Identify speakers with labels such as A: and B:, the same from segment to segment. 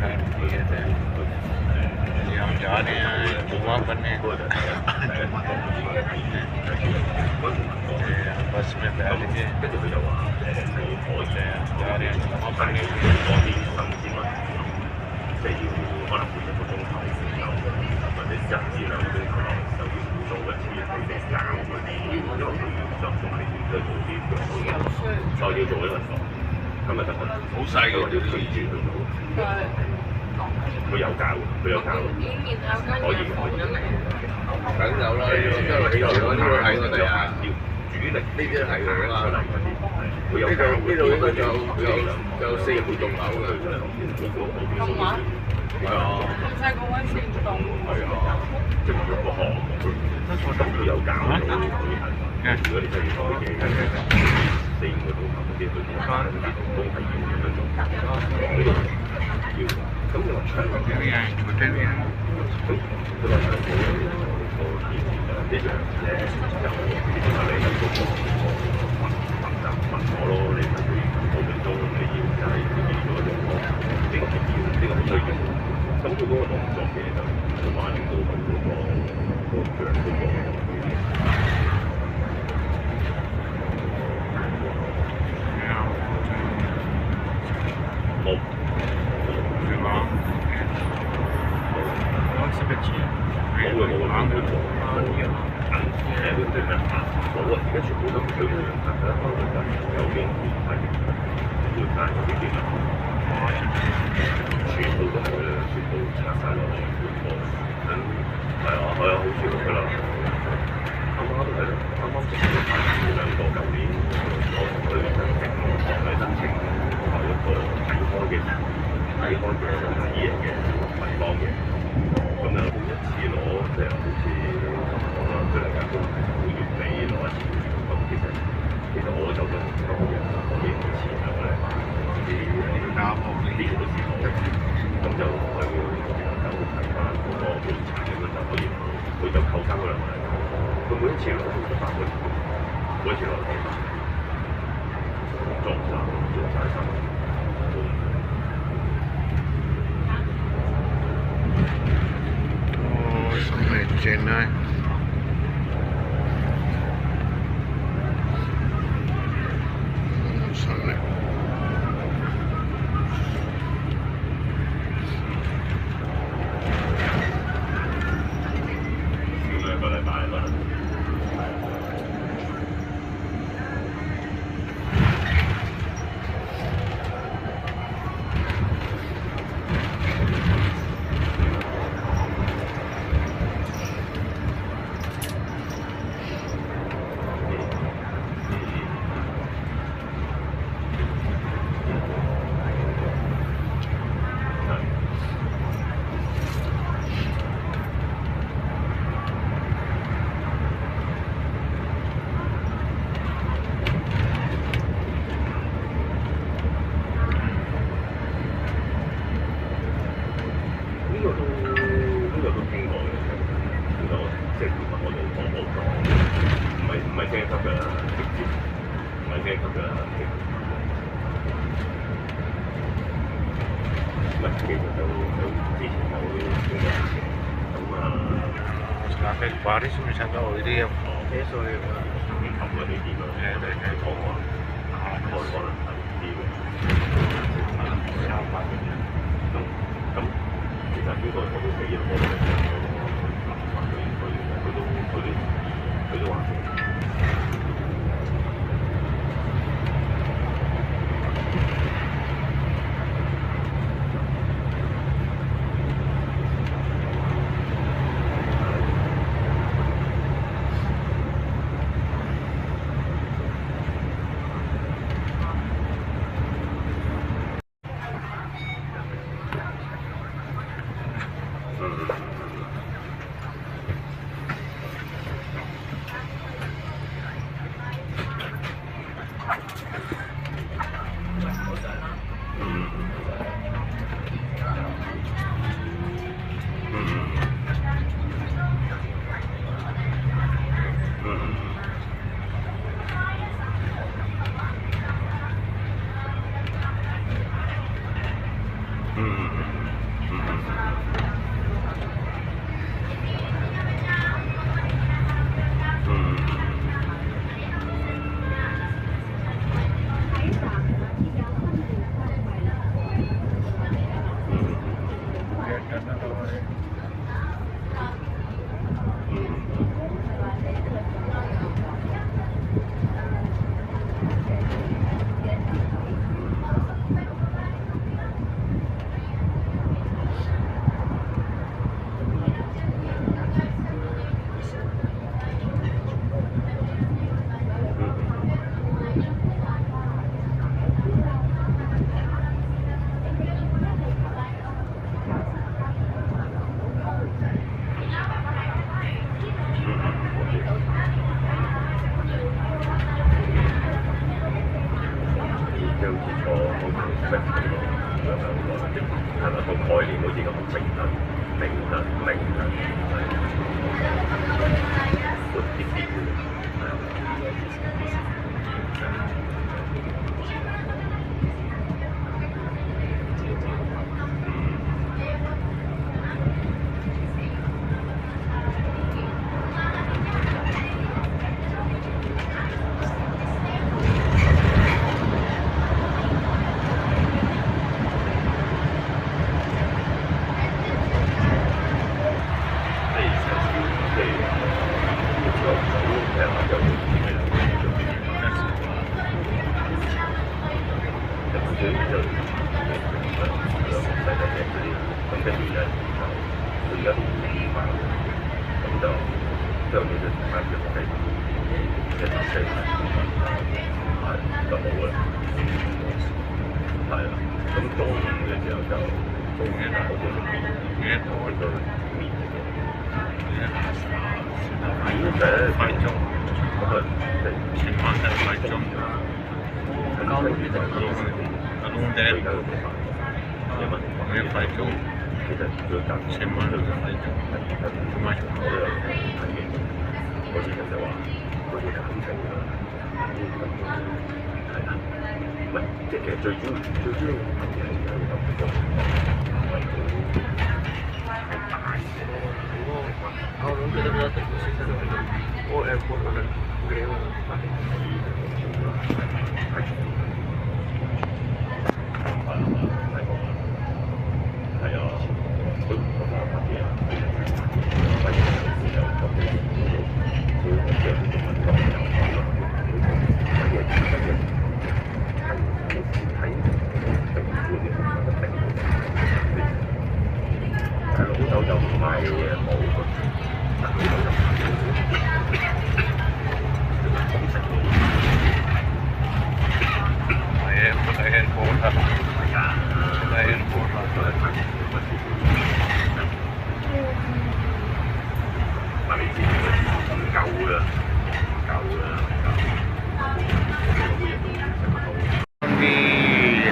A: ये हम जा रहे हैं दुआ करने बस में बैठ के जा रहे हैं दुआ करने
B: 好細嘅條水柱佢有教，可以梗有啦，因為呢度係我哋啊，主力呢啲係㗎嘛。呢度應該有4個棟樓嘅。
C: 咁話？
B: 係啊。
C: 咁細個位先棟。
B: 係啊，即係每個項目都有教到。如果你真係要做嘢嘅，4、5個鐘頭嗰啲去做翻嗰啲都係要咁樣做。要。咁你話長咁佢話長嘅個電視就一樣嘅，就你喺嗰個問我咯，你咪會5分鐘你要就係變咗一個呢個係要呢個係需要。咁佢嗰個動作嘅就反映到佢嗰個腳嗰個。而家全部都唔需要人行啦，有邊係要帶嗰啲機能，全部都係啦，全部拆晒落嚟換貨。係啊，好少㗎啦。啱啱都係咯，啱啱直接派2個，舊年我同佢申請，我係申請某一個睇開嘅私人嘅民幫嘅。咁有一次攞即係好似講啦，佢嚟緊都9月尾攞一次。咁其實我就都唔多嘅，我幾年前就咧啲啱學呢啲都試過，咁就去就睇翻嗰個調查咁樣就可以，佢就扣3個2萬。佢每一次攞都3個2萬，每一次攞都3萬，做晒3萬。
A: Chennai. Sunday. काफ़ी बारिश में ज़्यादा हो रही है ऐसा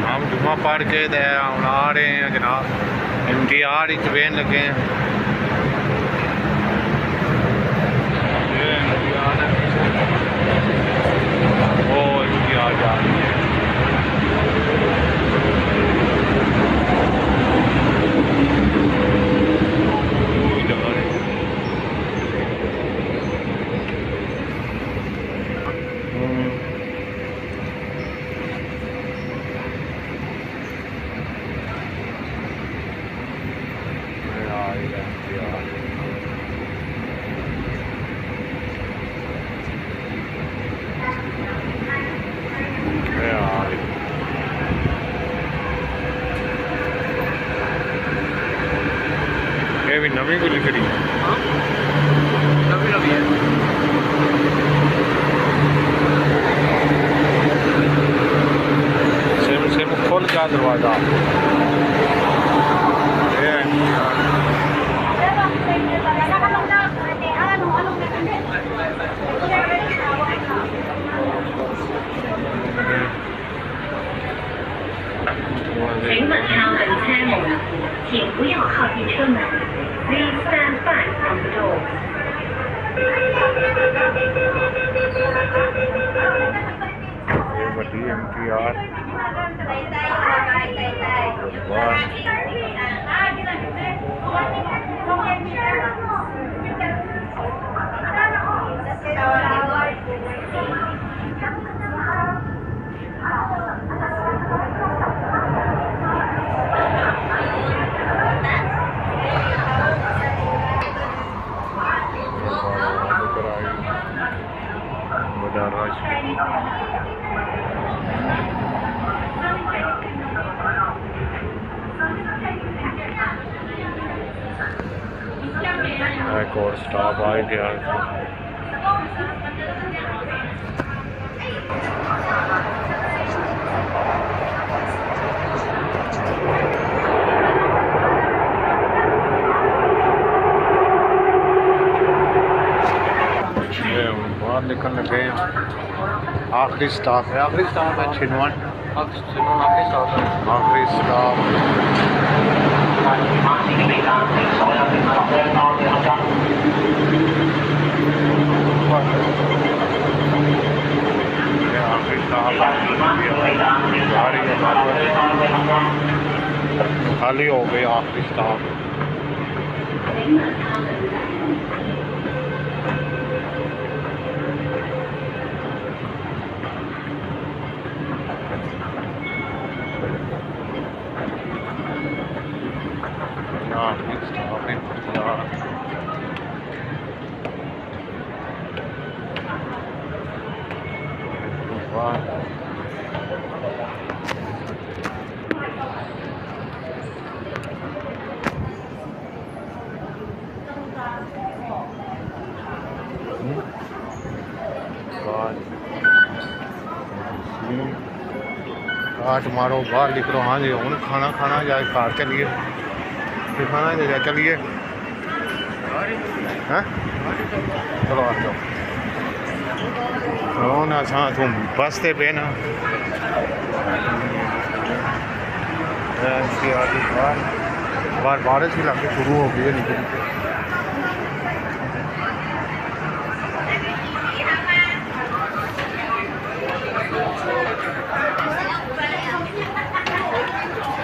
A: हम जुम्मा पढ़ के आ रहे हैं जनाब MTR ही ट्रेन लगे हैं वो MTR जा रही है भी नवी को लिख रही है से खोल क्या दरवाजा
D: Please stand back from the door.
A: ये बड़ी MTR एक और स्टाफ आ गया। बाहर निकल लगे आखिरी स्टाफ है छिनवन आखिरी स्टाफ खाली हो गए आखिरी स्टाफ। काट मारो बाहर निकलो। हाँ जी हूँ खाना खाना जाए घर चलिए फिर खाना जाए चलिए हैं चलो आ जाओ चलो ना असा तू बस ते पे ना बाहर बारिश भी लग शुरू हो गई है नीचे नीचे।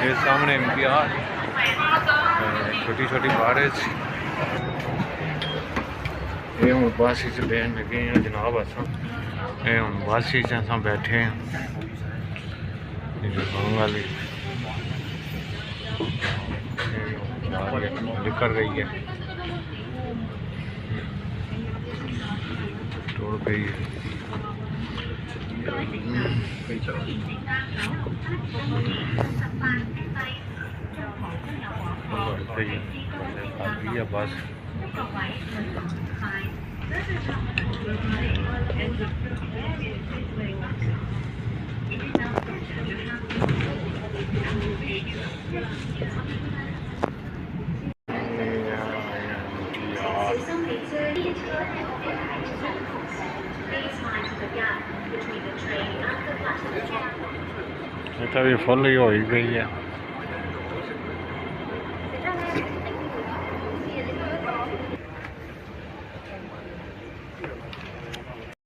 A: ये सामने इम्तियाज छोटी छोटी बारिश ये हूँ बस च लेन लगे हैं जनाब असा ये हूँ बस च अस बैठे हैं वाली निकल रही है टूट गई है। बस भी फुल ही हो गई है।